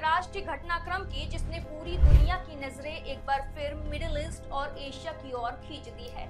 अंतर्राष्ट्रीय घटनाक्रम की जिसने पूरी दुनिया की नजरें एक बार फिर मिडिल ईस्ट और एशिया की ओर खींच दी है।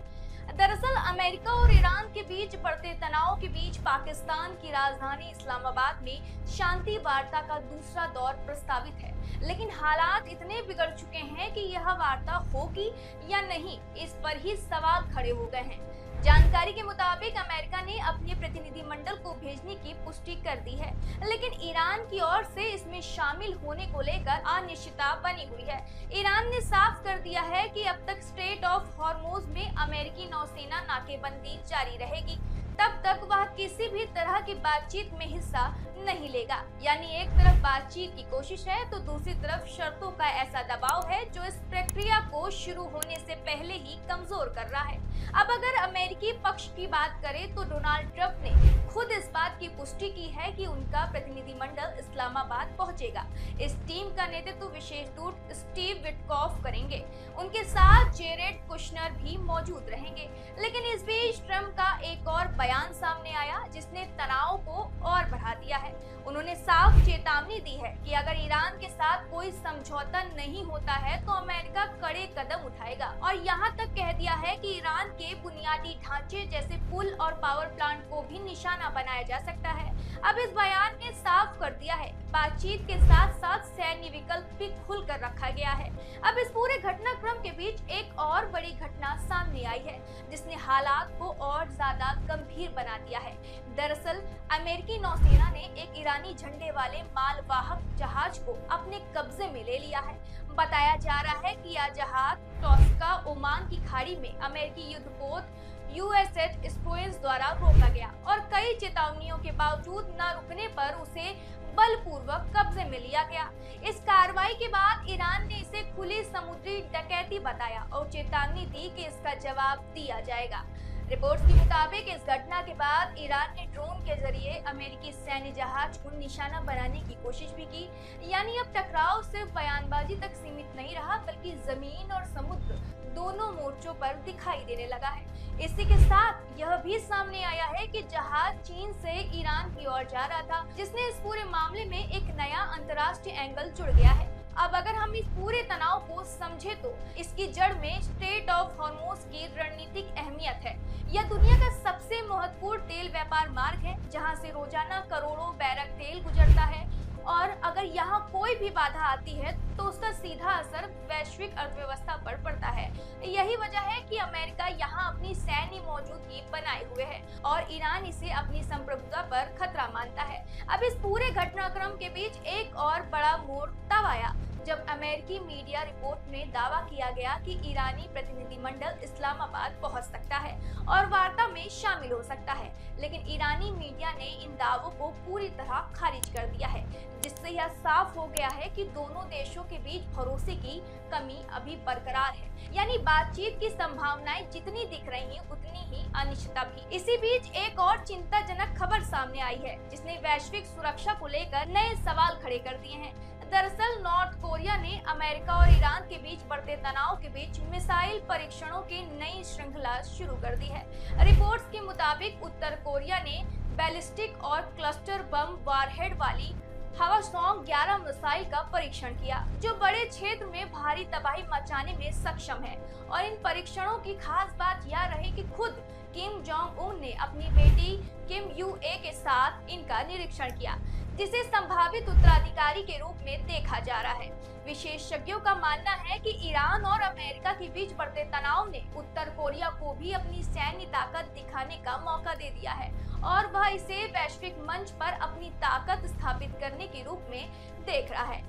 दरअसल अमेरिका और ईरान के बीच बढ़ते तनाव के बीच पाकिस्तान की राजधानी इस्लामाबाद में शांति वार्ता का दूसरा दौर प्रस्तावित है, लेकिन हालात इतने बिगड़ चुके हैं कि यह वार्ता होगी या नहीं, इस पर ही सवाल खड़े हो गए हैं। जानकारी के मुताबिक अमेरिका ने अपने प्रतिनिधिमंडल को भेजने की पुष्टि कर दी है, लेकिन ईरान की ओर से इसमें शामिल होने को लेकर अनिश्चितता बनी हुई है। ईरान ने साफ कर दिया है कि अब तक स्ट्रेट ऑफ हॉर्मुज में अमेरिकी नौसेना नाकेबंदी जारी रहेगी, तब तक वह किसी भी तरह की बातचीत में हिस्सा नहीं लेगा। यानी एक तरफ बातचीत की कोशिश है तो दूसरी तरफ शर्तों का ऐसा दबाव है जो इस प्रक्रिया को शुरू होने से पहले ही कमजोर कर रहा है। अब अगर अमेरिकी पक्ष की बात करें तो डोनाल्ड ट्रंप ने खुद इस बात की पुष्टि की है कि उनका प्रतिनिधिमंडल इस्लामाबाद पहुंचेगा। इस टीम का नेतृत्व विशेष दूत स्टीव विटकॉफ करेंगे। उनके साथ जेरेड कुशनर भी मौजूद रहेंगे। लेकिन इस बीच ट्रंप का एक और बयान सामने आया जिसने तनाव को और बढ़ा दिया है। उन्होंने साफ चेतावनी दी है कि अगर ईरान के साथ कोई समझौता नहीं होता है तो अमेरिका कड़े कदम उठाएगा, और यहाँ तक कह दिया है कि ईरान के बुनियादी ढांचे जैसे पुल और पावर प्लांट को भी निशाना बनाया जा सकता है। अब इस बयान ने साफ कर दिया है बातचीत के साथ साथ सैन्य विकल्प भी खुलकर रखा गया है। अब इस पूरे घटनाक्रम के बीच एक और बड़ी घटना सामने आई है जिसने हालात को और ज्यादा गंभीर बना दिया है। दरअसल अमेरिकी नौसेना ने एक ईरानी झंडे वाले मालवाहक जहाज को अपने कब्जे में ले लिया है। बताया जा रहा है कि यह जहाज टॉस्का ओमान की खाड़ी में अमेरिकी युद्धपोत USS स्टोरेंस द्वारा रोका गया और कई चेतावनियों के बावजूद न रुकने पर उसे बलपूर्वक कब्जे में लिया गया। इस कार्रवाई के बाद ईरान ने इसे खुली समुद्री डकैती बताया और चेतावनी दी कि इसका जवाब दिया जाएगा। रिपोर्ट्स के मुताबिक इस घटना के बाद ईरान ने ड्रोन के जरिए अमेरिकी सैन्य जहाज को निशाना बनाने की कोशिश भी की। यानी अब टकराव सिर्फ बयानबाजी तक सीमित नहीं रहा बल्कि जमीन और समुद्र दोनों मोर्चों पर दिखाई देने लगा है। इसी के साथ यह भी सामने आया है कि जहाज चीन से ईरान की ओर जा रहा था, जिसने इस पूरे मामले में एक नया अंतर्राष्ट्रीय एंगल जुड़ गया है। अब अगर हम इस पूरे तनाव को समझे तो इसकी जड़ में स्ट्रेट ऑफ हॉर्मुज की रणनीतिक अहमियत है। यह दुनिया का सबसे महत्वपूर्ण तेल व्यापार मार्ग है जहां से रोजाना करोड़ों बैरल तेल गुजरता है, और अगर यहाँ कोई भी बाधा आती है तो उसका सीधा असर वैश्विक अर्थव्यवस्था पर पड़ता है। यही वजह है कि अमेरिका यहाँ अपनी सैन्य मौजूदगी बनाए हुए है और ईरान इसे अपनी संप्रभुता पर खतरा मानता है। अब इस पूरे घटनाक्रम के बीच एक और बड़ा मोड़ तब आया जब अमेरिकी मीडिया रिपोर्ट में दावा किया गया कि ईरानी प्रतिनिधिमंडल इस्लामाबाद पहुंच सकता है और वार्ता में शामिल हो सकता है, लेकिन ईरानी मीडिया ने इन दावों को पूरी तरह खारिज कर दिया है, जिससे यह साफ हो गया है कि दोनों देशों के बीच भरोसे की कमी अभी बरकरार है। यानी बातचीत की संभावनाएं जितनी दिख रही हैं उतनी ही अनिश्चितता भी। इसी बीच एक और चिंताजनक खबर सामने आई है जिसने वैश्विक सुरक्षा को लेकर नए सवाल खड़े कर दिए हैं। दरअसल नॉर्थ कोरिया ने अमेरिका और ईरान के बीच बढ़ते तनाव के बीच मिसाइल परीक्षणों की नई श्रृंखला शुरू कर दी है। रिपोर्ट्स के मुताबिक उत्तर कोरिया ने बैलिस्टिक और क्लस्टर बम वारहेड वाली हवासोंग 11 मिसाइल का परीक्षण किया जो बड़े क्षेत्र में भारी तबाही मचाने में सक्षम है। और इन परीक्षणों की खास बात यह रही कि खुद किम जोंग उन ने अपनी बेटी किम यूए के साथ इनका निरीक्षण किया, जिसे संभावित उत्तराधिकारी के रूप में देखा जा रहा है। विशेषज्ञों का मानना है कि ईरान और अमेरिका के बीच बढ़ते तनाव ने उत्तर कोरिया को भी अपनी सैन्य ताकत दिखाने का मौका दे दिया है और वह इसे वैश्विक मंच पर अपनी ताकत स्थापित करने के रूप में देख रहा है।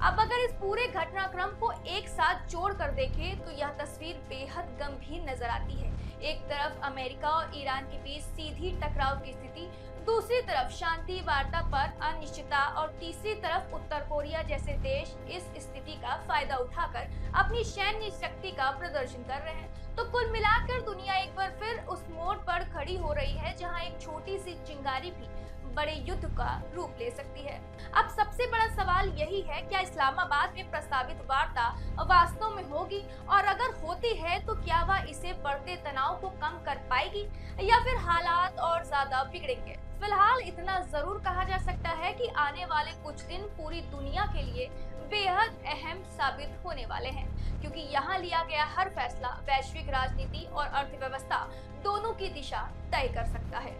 अब अगर इस पूरे घटनाक्रम को एक साथ जोड़ कर देखें तो यह तस्वीर बेहद गंभीर नजर आती है। एक तरफ अमेरिका और ईरान के बीच सीधी टकराव की स्थिति, दूसरी तरफ शांति वार्ता पर अनिश्चितता और तीसरी तरफ उत्तर कोरिया जैसे देश इस स्थिति का फायदा उठाकर अपनी सैन्य शक्ति का प्रदर्शन कर रहे हैं। तो कुल मिलाकर दुनिया एक बार फिर उस मोड़ पर खड़ी हो रही है जहां एक छोटी सी चिंगारी भी बड़े युद्ध का रूप ले सकती है। अब सबसे बड़ा सवाल यही यही है, क्या इस्लामाबाद में प्रस्तावित वार्ता वास्तव में होगी, और अगर होती है तो क्या वह इसे बढ़ते तनाव को कम कर पाएगी या फिर हालात और ज्यादा बिगड़ेंगे। फिलहाल इतना जरूर कहा जा सकता है कि आने वाले कुछ दिन पूरी दुनिया के लिए बेहद अहम साबित होने वाले हैं, क्योंकि यहाँ लिया गया हर फैसला वैश्विक राजनीति और अर्थव्यवस्था दोनों की दिशा तय कर सकता है।